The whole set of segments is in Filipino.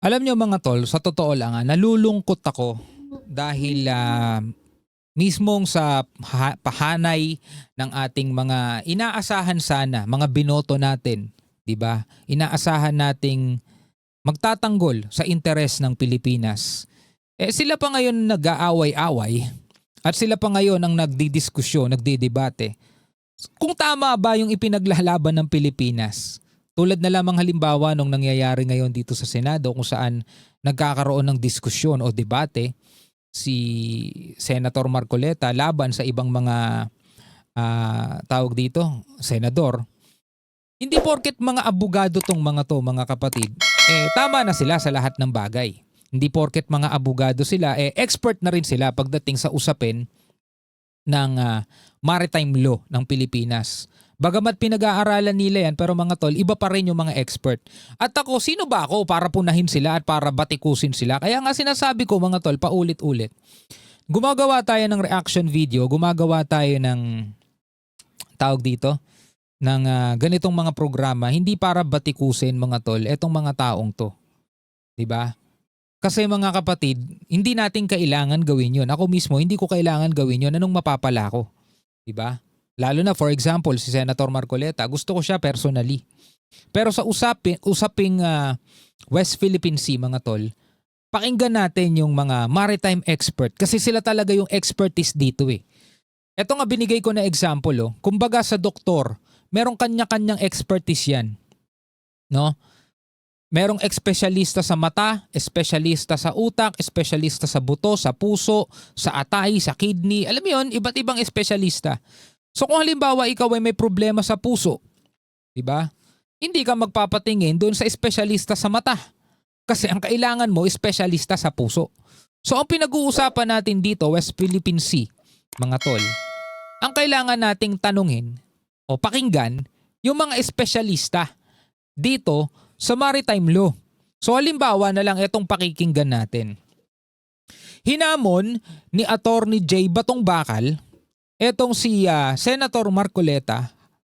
Alam niyo mga tol, sa totoo lang, nalulungkot ako dahil mismong sa pahanay ng ating mga inaasahan sana, mga binoto natin, 'di ba? Inaasahan nating magtatanggol sa interes ng Pilipinas. Sila pa ngayon nag-aaway-away at sila pa ngayon ang nagdidiskusyon, nagdidebate. Kung tama ba yung ipinaglalaban ng Pilipinas? Tulad na lamang halimbawa nung nangyayari ngayon dito sa Senado kung saan nagkakaroon ng diskusyon o debate si Senator Marcoleta laban sa ibang mga tawag dito, senador. Hindi porket mga abogado tong mga to, mga kapatid, tama na sila sa lahat ng bagay. Hindi porket mga abogado sila, expert na rin sila pagdating sa usapin ng maritime law ng Pilipinas. Bagamat pinag-aaralan nila yan, pero mga tol, iba pa rin yung mga expert. At ako, sino ba ako para punahin sila at para batikusin sila? Kaya nga sinasabi ko mga tol, paulit-ulit. Gumagawa tayo ng reaction video, gumagawa tayo ng tawag dito, ng ganitong mga programa, hindi para batikusin mga tol, etong mga taong to. 'Di ba? Kasi mga kapatid, hindi natin kailangan gawin yun. Ako mismo, hindi ko kailangan gawin yun. Anong mapapala ko? 'Di ba? Lalo na for example, si Senator Marcoleta, gusto ko siya personally. Pero sa usaping West Philippine Sea mga tol, pakinggan natin yung mga maritime expert kasi sila talaga yung expertise dito eh. Ito nga binigay ko na example oh. Kumbaga sa doktor, merong kanya-kanyang expertise yan. No? Merong espesyalista sa mata, espesyalista sa utak, espesyalista sa buto, sa puso, sa atay, sa kidney. Alam mo yun, iba't ibang espesyalista. So kung halimbawa ikaw ay may problema sa puso, 'di ba? Hindi ka magpapatingin doon sa espesyalista sa mata. Kasi ang kailangan mo espesyalista sa puso. So ang pinag-uusapan natin dito, West Philippine Sea, mga tol, ang kailangan nating tanungin o pakinggan yung mga espesyalista dito sa maritime law. So halimbawa na lang itong pakikinggan natin. Hinamon ni Attorney J. Batong Bakal etong si Senator Marcoleta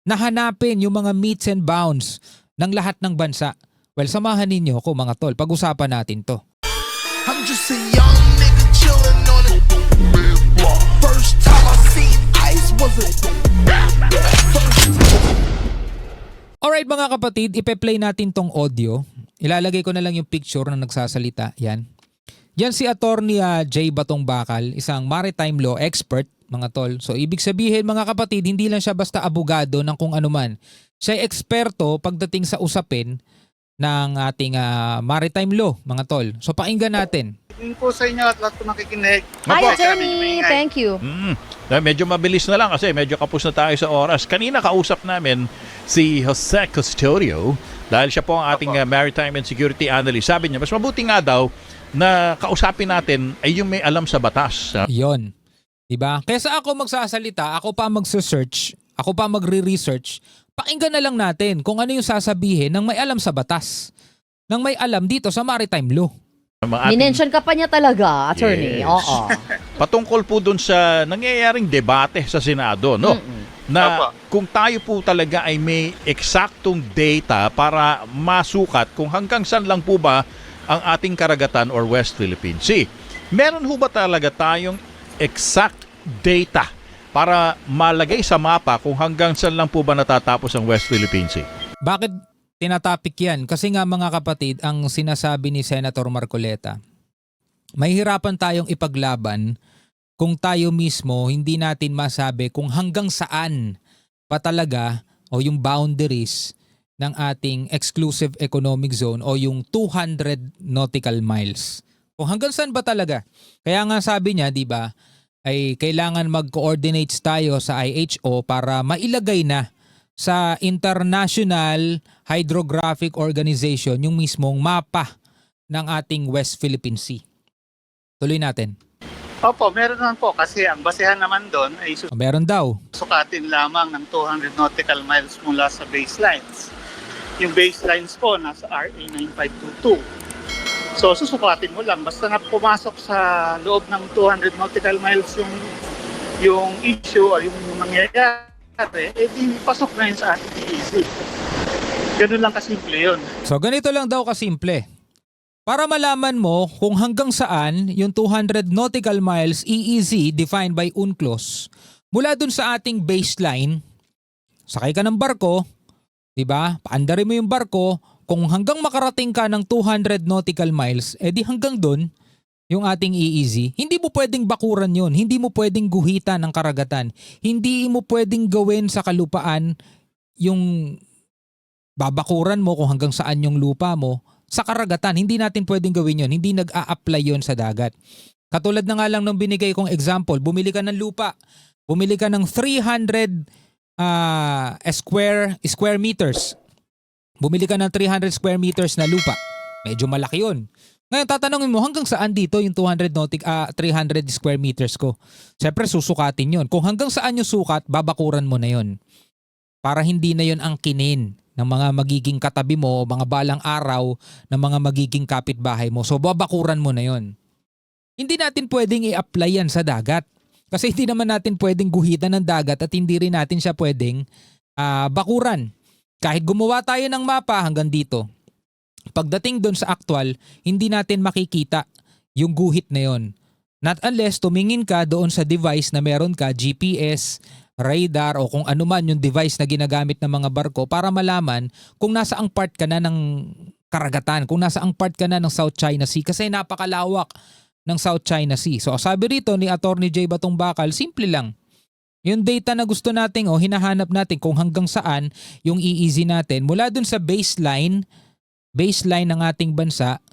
na hanapin yung mga meets and bounds ng lahat ng bansa. Well, samahan ninyo ako mga tol. Pag-usapan natin to. I'm just a young nigga chillin' on it. First time I seen ice was a Alright mga kapatid, ipe-play natin tong audio. Ilalagay ko na lang yung picture na nagsasalita. Yan. Yan si Attorney J. Batong Bakal, isang maritime law expert, mga tol. So ibig sabihin mga kapatid, hindi lang siya basta abogado ng kung ano man. Siya ay eksperto pagdating sa usapin ng ating maritime law, mga tol. So pakinggan natin. Yun po sa inyo at lahat po nakikinig. Hi, Opo, attorney. Thank you. Medyo mabilis na lang kasi medyo kapos na tayo sa oras. Kanina kausap namin si Jose Custodio dahil siya po ang ating maritime and security analyst. Sabi niya, mas mabuti nga daw na kausapin natin ay yung may alam sa batas. Yon. Diba? Kesa ako magsasalita, ako pa magse-search, ako pa magre-research, pakinggan na lang natin kung ano yung sasabihin ng may alam sa batas, ng may alam dito sa maritime law. Minention ka pa niya talaga, attorney. Yes. Oo. Patungkol po dun sa nangyayaring debate sa Senado, no? Na kung tayo po talaga ay may eksaktong data para masukat kung hanggang saan lang po ba ang ating karagatan or West Philippine Sea. Meron ho ba talaga tayong exact data para malagay sa mapa kung hanggang saan lang po ba natatapos ang West Philippine Sea? Bakit tinatapik yan? Kasi nga mga kapatid, ang sinasabi ni Senator Marcoleta, mahihirapan tayong ipaglaban kung tayo mismo hindi natin masabi kung hanggang saan pa talaga o yung boundaries ng ating exclusive economic zone o yung 200 nautical miles. Kung hanggang saan ba talaga? Kaya nga sabi niya, di ba, ay kailangan mag-coordinates tayo sa IHO para mailagay na sa International Hydrographic Organization yung mismong mapa ng ating West Philippine Sea. Tuloy natin. Opo, meron naman po kasi ang basehan naman doon ay Meron daw. susukatin lamang ng 200 nautical miles mula sa baselines. Yung baselines po nasa RA 9522. So susukatin mo lang basta na pumasok sa loob ng 200 nautical miles yung issue o yung mangyayari, di pasok na yun sa ating EEZ. Ganun lang kasimple yun. So ganito lang daw kasimple. para malaman mo kung hanggang saan yung 200 nautical miles EEZ defined by UNCLOS. Mula dun sa ating baseline, sakay ka ng barko, 'di ba? Paandarin mo yung barko, kung hanggang makarating ka ng 200 nautical miles, edi hanggang dun yung ating EEZ. Hindi mo pwedeng bakuran yon, hindi mo pwedeng guhitan ng karagatan, hindi mo pwedeng gawin sa kalupaan yung babakuran mo kung hanggang saan yung lupa mo sa karagatan. Hindi natin pwedeng gawin yon, hindi nag-a-apply yon sa dagat. Katulad na nga lang nung binigay kong example, bumili ka ng lupa, bumili ka ng 300 square meters. Bumili ka ng 300 square meters na lupa. Medyo malaki yun. Ngayon tatanungin mo hanggang saan dito yung 300 square meters ko. Siyempre susukatin yun. Kung hanggang saan yung sukat, babakuran mo na yun. Para hindi na yun ang kinin ng mga magiging katabi mo, mga balang araw ng mga magiging kapitbahay mo. So babakuran mo na yun. Hindi natin pwedeng i-apply yan sa dagat. Kasi hindi naman natin pwedeng guhitan ng dagat at hindi rin natin siya pwedeng bakuran. Kahit gumawa tayo ng mapa hanggang dito, pagdating doon sa actual, hindi natin makikita yung guhit na yon. Not unless tumingin ka doon sa device na meron ka, GPS, radar o kung ano man yung device na ginagamit ng mga barko para malaman kung nasaang part ka na ng karagatan, kung nasaang part ka na ng South China Sea kasi napakalawak ng South China Sea. So sabi rito ni Attorney J. Batong Bakal, simple lang. Yung data na gusto natin o hinahanap natin kung hanggang saan yung EEZ natin mula dun sa baseline ng ating bansa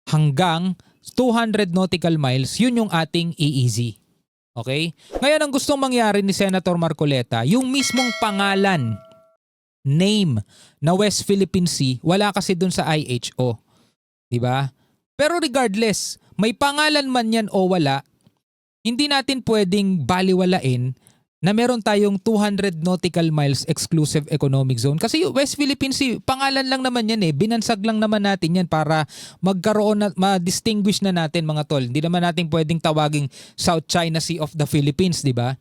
hanggang 200 nautical miles, yun yung ating EEZ. Okay? Ngayon ang gustong mangyari ni Senator Marcoleta, yung mismong pangalan, name na West Philippine Sea, wala kasi dun sa IHO. Diba? Pero regardless, may pangalan man yan o wala, hindi natin pwedeng baliwalain na meron tayong 200 nautical miles exclusive economic zone. Kasi yung West Philippine Sea, pangalan lang naman yan eh. Binansag lang naman natin yan para magkaroon na, ma-distinguish na natin mga tol. Hindi naman natin pwedeng tawaging South China Sea of the Philippines, di ba?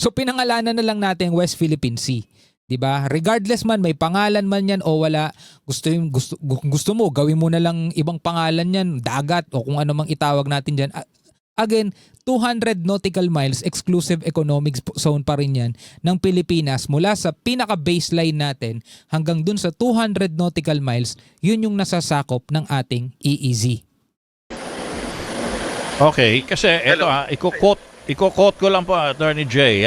So pinangalanan na lang natin West Philippine Sea. 'Di ba? Regardless man may pangalan man 'yan o wala, gusto mo gawin mo na lang ibang pangalan 'yan, dagat o kung ano mang itawag natin diyan. Again, 200 nautical miles exclusive economic zone pa rin 'yan ng Pilipinas mula sa pinaka-baseline natin hanggang dun sa 200 nautical miles, 'yun yung nasasakop ng ating EEZ. Okay, kasi ito iko-quote ko lang po, Attorney J,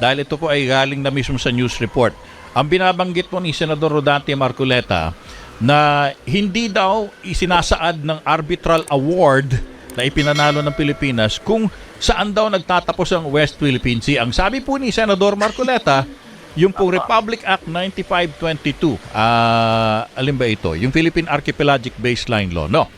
dahil ito po ay galing na mismo sa news report. Ang binabanggit po ni Senador Rodante Marcoleta na hindi daw isinasaad ng arbitral award na ipinanalo ng Pilipinas kung saan daw nagtatapos ang West Philippine Sea. Ang sabi po ni Senador Marcoleta, yung po Republic Act 9522, alin ba ito? Yung Philippine Archipelagic Baseline Law, no?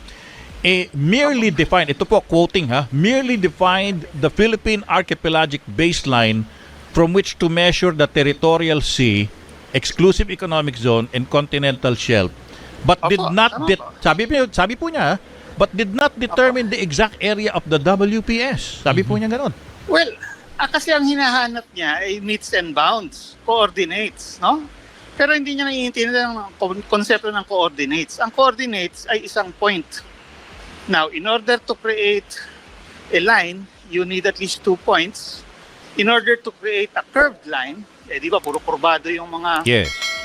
Merely defined, ito po quoting merely defined the Philippine archipelagic baseline from which to measure the territorial sea, exclusive economic zone, and continental shelf, but did not, sabi po niya, but did not determine the exact area of the WPS. Sabi po niya gano'n. Well, kasi ang hinahanap niya ay meets and bounds, coordinates, no? Pero hindi niya naiintindihan ang konsepto ng coordinates. Ang coordinates ay isang point. Now, in order to create a line, you need at least 2 points. In order to create a curved line, di ba puro kurbado yung mga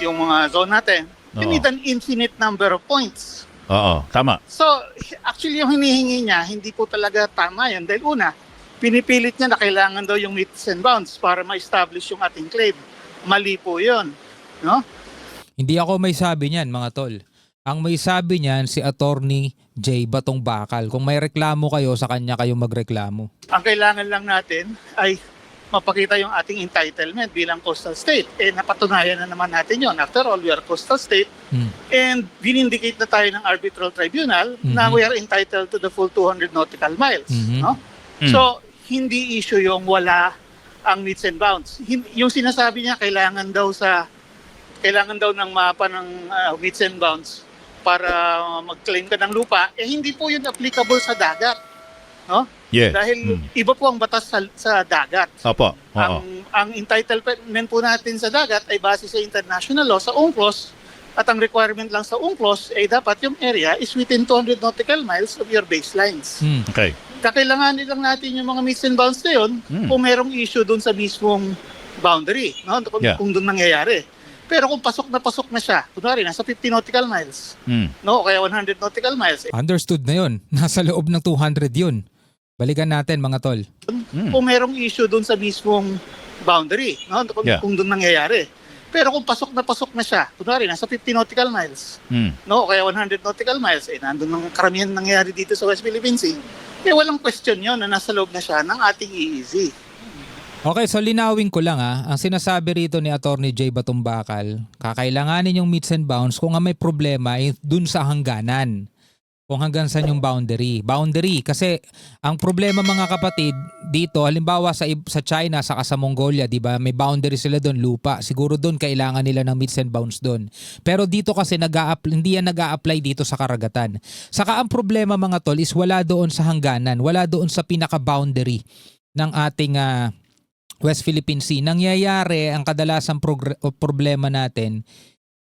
yung mga zone natin. You need an infinite number of points. Oo, tama. So, actually yung hinihingi niya, hindi po talaga tama yan. Dahil una, pinipilit niya na kailangan daw yung meets and bounds para ma-establish yung ating claim. Mali po yun. No? Hindi ako may sabi niyan, mga tol. Ang may sabi niyan si Attorney J. Batong Bakal. Kung may reklamo kayo, sa kanya kayo magreklamo. Ang kailangan lang natin ay mapakita yung ating entitlement bilang coastal state. Napatunayan na naman natin yon. After all, we are coastal state and vinindicate na tayo ng arbitral tribunal na we are entitled to the full 200 nautical miles. No? So, hindi issue yung wala ang meets and bounds. Yung sinasabi niya, kailangan daw ng mapa ng meets and bounds para mag-claim ka ng lupa, hindi po yun applicable sa dagat. No? Yes. Dahil iba po ang batas sa dagat. Opo. Ang entitlement po natin sa dagat ay base sa international law, sa UNCLOS, At ang requirement lang sa UNCLOS ay dapat yung area is within 200 nautical miles of your baselines. Okay. Kakailanganin lang natin yung mga meets and bounds na yun kung merong issue doon sa mismong boundary, no? Kung doon nangyayari. Pero kung pasok na siya, kunwari nasa 50 nautical miles, no, kaya 100 nautical miles, Understood na yun. Nasa loob ng 200 yun. Balikan natin mga tol. kung merong issue doon sa mismong boundary, no, kung doon nangyayari. Pero kung pasok na siya, kunwari nasa 50 nautical miles, no, kaya 100 nautical miles, nandun ang karamihan nangyayari dito sa West Philippine Sea, walang question yon na nasa loob na siya ng ating EEZ. Okay, so linawin ko lang Ang sinasabi rito ni Attorney J. Batumbakal, kakailanganin yung meets and bounds kung may problema ay dun sa hangganan. Kung hanggang saan yung boundary. Boundary, kasi ang problema mga kapatid dito, halimbawa sa China, saka sa Mongolia, di ba? May boundary sila doon, lupa. Siguro doon kailangan nila ng meets and bounds doon. Pero dito kasi hindi yan nag-a-apply dito sa karagatan. Saka ang problema mga tol is wala doon sa hangganan, wala doon sa pinaka-boundary ng ating West Philippine Sea. Nangyayari, ang kadalasang problema natin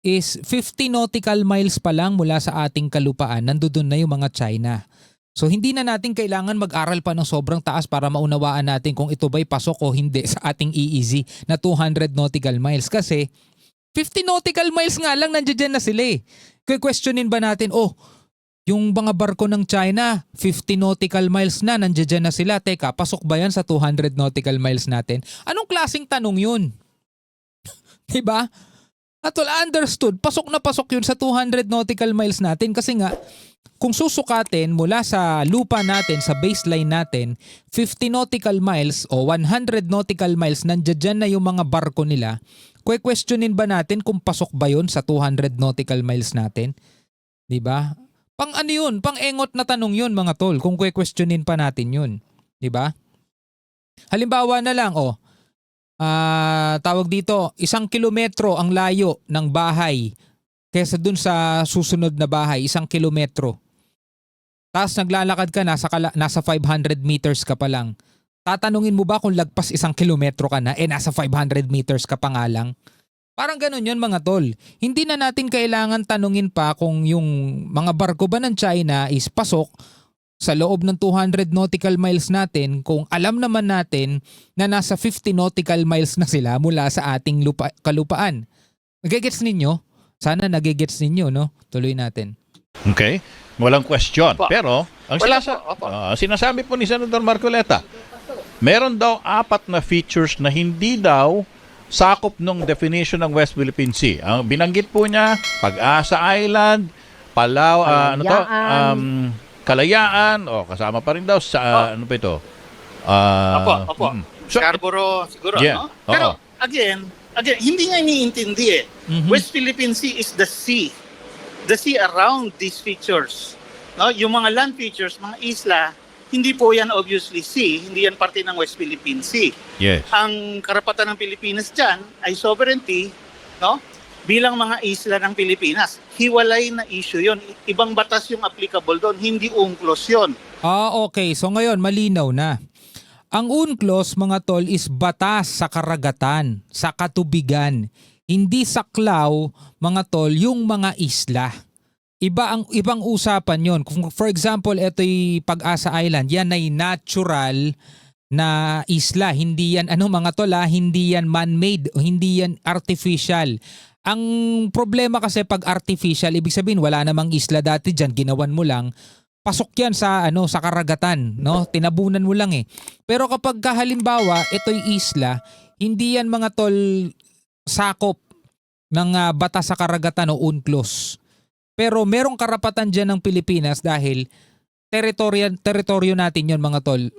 is 50 nautical miles pa lang mula sa ating kalupaan, nandoon na yung mga China. So hindi na natin kailangan mag-aral pa ng sobrang taas para maunawaan natin kung ito ba'y pasok o hindi sa ating EEZ na 200 nautical miles. Kasi 50 nautical miles nga lang nandiyan na sila eh. Questionin ba natin, yung mga barko ng China, 50 nautical miles na, nandiyan na sila. Teka, pasok ba yan sa 200 nautical miles natin? Anong klaseng tanong yun? Diba? Atol, understood. Pasok na pasok yun sa 200 nautical miles natin kasi nga, kung susukatin mula sa lupa natin, sa baseline natin, 50 nautical miles o 100 nautical miles, nandiyan na yung mga barko nila, questionin ba natin kung pasok ba yun sa 200 nautical miles natin? Diba? Pang ano yun? Pang engot na tanong yun mga tol, kung questionin pa natin yun. Diba? Halimbawa na lang, tawag dito, 1 kilometro ang layo ng bahay kaysa dun sa susunod na bahay, 1 kilometro. Tapos naglalakad ka, nasa 500 meters ka pa lang. Tatanungin mo ba kung lagpas 1 kilometro ka na, nasa 500 meters ka pa nga lang? Parang ganun yun mga tol. Hindi na natin kailangan tanungin pa kung yung mga barko ba ng China is pasok sa loob ng 200 nautical miles natin kung alam naman natin na nasa 50 nautical miles na sila mula sa ating kalupaan. Nagigets ninyo? Sana nagigets ninyo, no? Tuloy natin. Okay. Walang question. Opo. Pero, ang sinasabi po ni Senator Marcoleta, meron daw 4 na features na hindi daw sakop ng definition ng West Philippine Sea. Ang binanggit po niya, Pag-asa Island, Palau, Kalayaan, kasama pa rin daw sa, ano pa ito? Opo. Scarborough siguro, no? Pero, again, hindi niya iniintindi eh. West Philippine Sea is the sea. The sea around these features. No? Yung mga land features, mga isla, hindi po yan obviously sea, hindi yan parte ng West Philippine Sea. Yes. Ang karapatan ng Pilipinas dyan ay sovereignty, no? Bilang mga isla ng Pilipinas. Hiwalay na issue yon. Ibang batas yung applicable doon, hindi UNCLOS yon. Okay. So ngayon, malinaw na. Ang UNCLOS, mga tol, is batas sa karagatan, sa katubigan. Hindi saklaw, mga tol, yung mga isla. Ibang usapan yon. Kung for example, ito'y Pag-asa Island, yan ay natural na isla. Hindi yan, mga tol, hindi yan man-made, hindi yan artificial. Ang problema kasi pag artificial, ibig sabihin wala namang isla dati diyan, ginawan mo lang, pasok yan sa sa karagatan, no? Tinabunan mo lang eh. Pero kapag halimbawa ito'y isla, hindi yan mga tol sakop ng batas sa karagatan o UNCLOS. Pero merong karapatan diyan ng Pilipinas dahil teritoryo natin yon mga tol.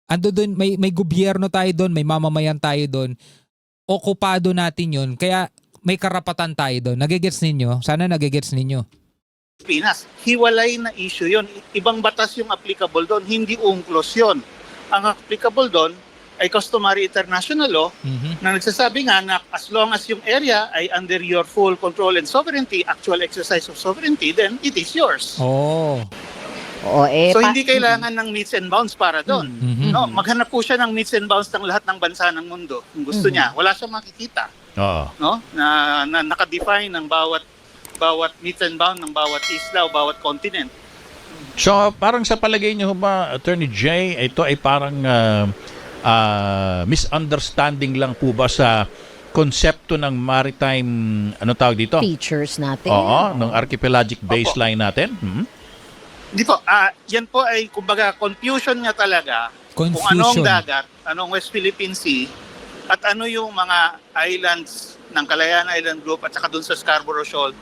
Ando doon, may gobyerno tayo doon, may mamamayan tayo doon. Okupado natin yon. Kaya may karapatan tayo doon. Nagigets ninyo? Sana nagigets ninyo. Pilipinas, hiwalay na issue yon. Ibang batas yung applicable doon, hindi UNCLOS yon. Ang applicable doon ay customary international law na nagsasabi nga na as long as yung area ay under your full control and sovereignty, actual exercise of sovereignty, then it is yours. So hindi kailangan ng meets and bounds para doon. No, maghanap po siya ng meets and bounds ng lahat ng bansa ng mundo. Kung gusto niya, wala siyang makikita. No? Na naka-define ng bawat bawat meets and bound ng bawat isla o bawat continent. So parang sa palagay niyo ba, Attorney Jay, ito ay parang misunderstanding lang po ba sa konsepto ng maritime, ano tawag dito? Features natin. Oo, ng archipelagic baseline natin. Hindi po, yan po ay kumbaga confusion nga talaga kung anong Confusion. dagat, anong West Philippine Sea, at ano yung mga islands ng Kalayaan Island Group at saka dun sa Scarborough Shoal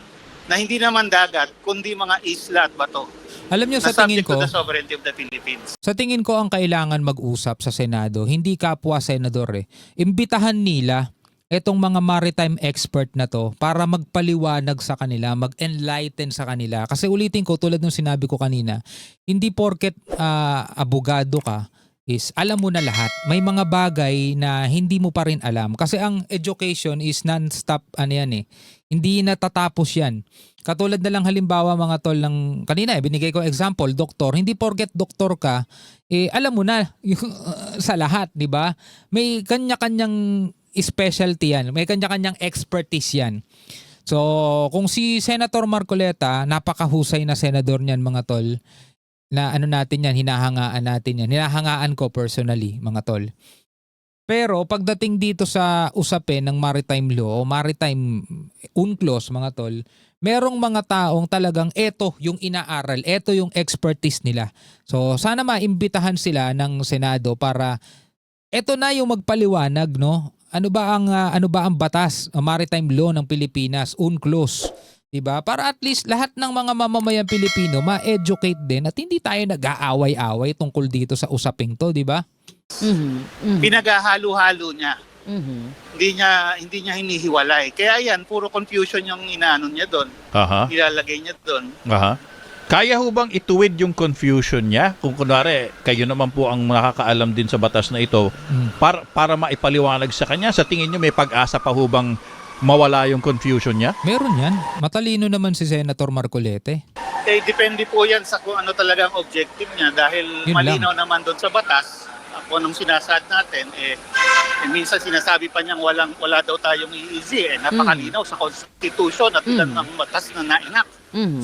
na hindi naman dagat, kundi mga isla at bato. Alam nyo, Na sa tingin subject to ko, the sovereignty of the Philippines. sa tingin ko ang kailangan mag-usap sa Senado, hindi kapwa senador Imbitahan nila itong mga maritime expert na to para magpaliwanag sa kanila, mag-enlighten sa kanila. Kasi ulitin ko, tulad ng sinabi ko kanina, hindi porket abogado ka, is alam mo na lahat. May mga bagay na hindi mo pa rin alam. Kasi ang education is non-stop, hindi natatapos yan. Katulad na lang halimbawa mga tol ng kanina, binigay ko example, doktor, hindi porket doktor ka, alam mo na sa lahat, di ba? May kanya-kanyang specialty yan, may kanya-kanyang expertise yan. So, kung si Senator Marcoleta, napakahusay na senador niyan mga tol, na natin yan, hinahangaan natin yan. Hinahangaan ko personally, mga tol. Pero pagdating dito sa usapin ng maritime law o maritime UNCLOS, mga tol, merong mga taong talagang eto yung inaaral, eto yung expertise nila. So sana maimbitahan sila ng Senado para eto na yung magpaliwanag, no? Ano ba ang batas, ang maritime law ng Pilipinas, UNCLOS? Diba? Para at least lahat ng mga mamamayan Pilipino ma-educate din at hindi tayo nag-aaway-away tungkol dito sa usaping to, diba? Pinaghahalo-halo niya. Mhm. Hindi niya hinihiwalay. Kaya yan, puro confusion yung inaano niya doon. Aha. Ilalagay niya doon. Aha. Kaya ho bang ituwid yung confusion niya? Kung kunwari, kayo naman po ang nakakaalam din sa batas na ito, para maipaliwanag sa kanya, sa tingin niyo may pag-asa pa ho bang mawala yung confusion niya? Meron yan. Matalino naman si Senator Marcolete. Depende po yan sa kung ano talaga ang objective niya dahil Yun malinaw naman doon sa batas kung anong sinasaad natin minsan sinasabi pa niyang wala daw tayong EEZ napakalinaw sa Constitution at ilan ng batas na nainak.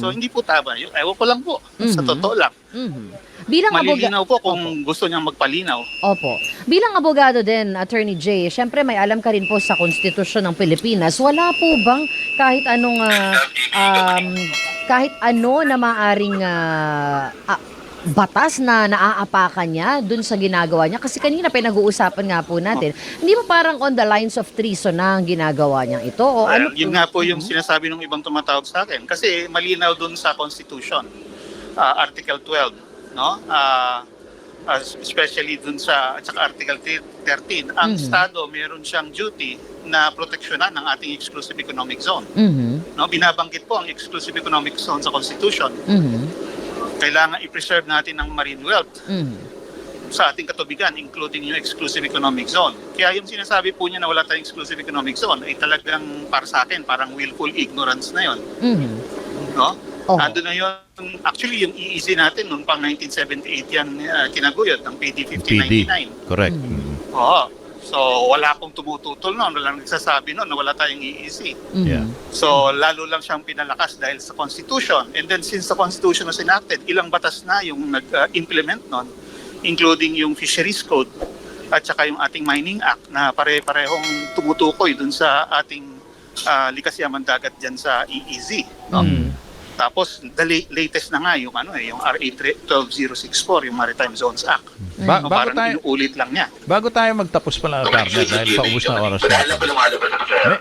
So hindi po tama yun. Ewan ko lang po sa totoo lang. Bilang Malilinaw po kung gusto niyang magpalinaw. Opo. Bilang abogado din, Attorney Jay, syempre may alam ka rin po sa konstitusyon ng Pilipinas. Wala po bang kahit anong kahit ano na maaring batas na naaapakan niya dun sa ginagawa niya? Kasi kanina pinag-uusapan nga po natin, hindi mo parang on the lines of treason na ang ginagawa niya ito? O ano Yun nga po yung sinasabi ng ibang tumatawag sa akin. Kasi malinaw dun sa Constitution, Article 12. No? Especially dun sa at saka Article 13, ang Estado meron siyang duty na proteksyonan ng ating exclusive economic zone. No, binabanggit po ang exclusive economic zone sa Constitution. Kailangan i-preserve natin ang marine wealth sa ating katubigan, including yung exclusive economic zone. Kaya yung sinasabi po niya na wala tayong exclusive economic zone ay talagang para sa akin parang willful ignorance na yon. No? Ando na yun. Actually, yung EEZ natin noong pang 1978 yan kinaguyod ng PD 1599. Correct. Oo. So, wala akong tumututol noon. Walang nagsasabi noon na wala tayong EEZ. Yeah. So, lalo lang siyang pinalakas dahil sa Constitution. And then, since the Constitution was enacted, ilang batas na yung nag-implement noon, including yung Fisheries Code at saka yung ating Mining Act na pare-parehong tumutukoy dun sa ating likas yaman dagat dyan sa EEZ. No? Tapos the latest na nga yung yung RA 12064, yung Maritime Zones Act. Parang inuulit lang niya. Bago tayo magtapos pala, Attorney, dahil paubos na oras na.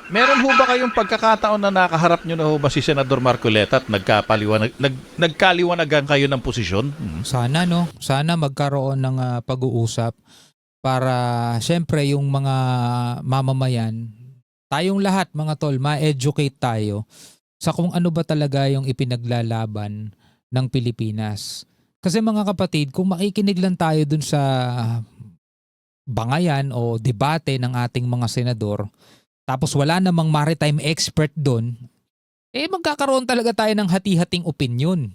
Meron ho ba kayong pagkakataon na nakaharap nyo na ho ba si Senador Marcoleta at nagkaliwanagan kayo ng posisyon? Sana no, sana magkaroon ng pag-uusap para syempre yung mga mamamayan, tayong lahat mga tol, ma-educate tayo sa kung ano ba talaga yung ipinaglalaban ng Pilipinas. Kasi mga kapatid, kung makikinig lang tayo dun sa bangayan o debate ng ating mga senador, tapos wala namang maritime expert dun, magkakaroon talaga tayo ng hati-hating opinion.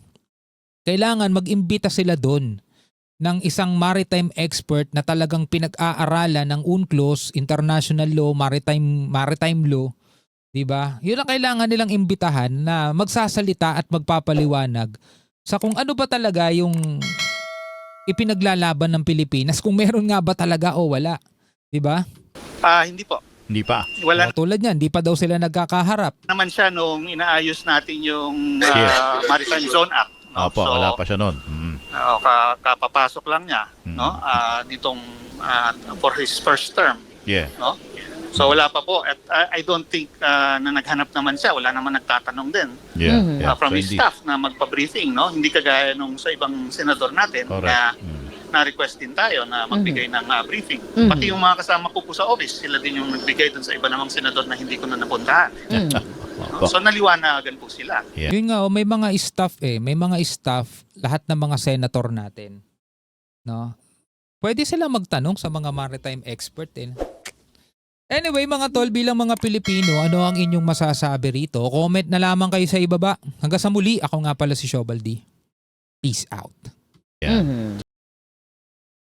Kailangan mag-imbita sila dun ng isang maritime expert na talagang pinag-aaralan ng UNCLOS, international law, maritime law, 'Diba? Yun ang kailangan nilang imbitahan na magsasalita at magpapaliwanag sa kung ano ba talaga yung ipinaglalaban ng Pilipinas, kung meron nga ba talaga o wala. 'Di ba? Hindi po. Hindi pa. Wala Tulad niyan, di pa daw sila nagkakaharap. naman siya nung inaayos natin yung Yeah. Maritime Zone Act. No? Opo, wala pa siya noon. Kapapasok lang niya, no? Nitong for his first term, Yeah. no? So wala pa po, at I don't think na naghanap naman siya, wala naman nagtatanong din Yeah. Mhm. yeah. from So, his hindi. staff na magpa-briefing, no? Hindi kagaya nung sa ibang senador natin Correct. na request din tayo na magbigay ng briefing. Mhm. Pati yung mga kasama ko po sa office, sila din yung nagbigay dun sa iba namang senador na hindi ko na napuntahan. Mm. Opo. So naliwanagan po sila. Yeah. Yun nga, may mga staff may mga staff, lahat ng mga senator natin. No? Pwede sila magtanong sa mga maritime expert din. Anyway, mga tol, bilang mga Pilipino, ano ang inyong masasabi rito? Comment na lamang kayo sa ibaba. Hanggang sa muli, ako nga pala si Shobaldi. Peace out. Yeah. Mhm.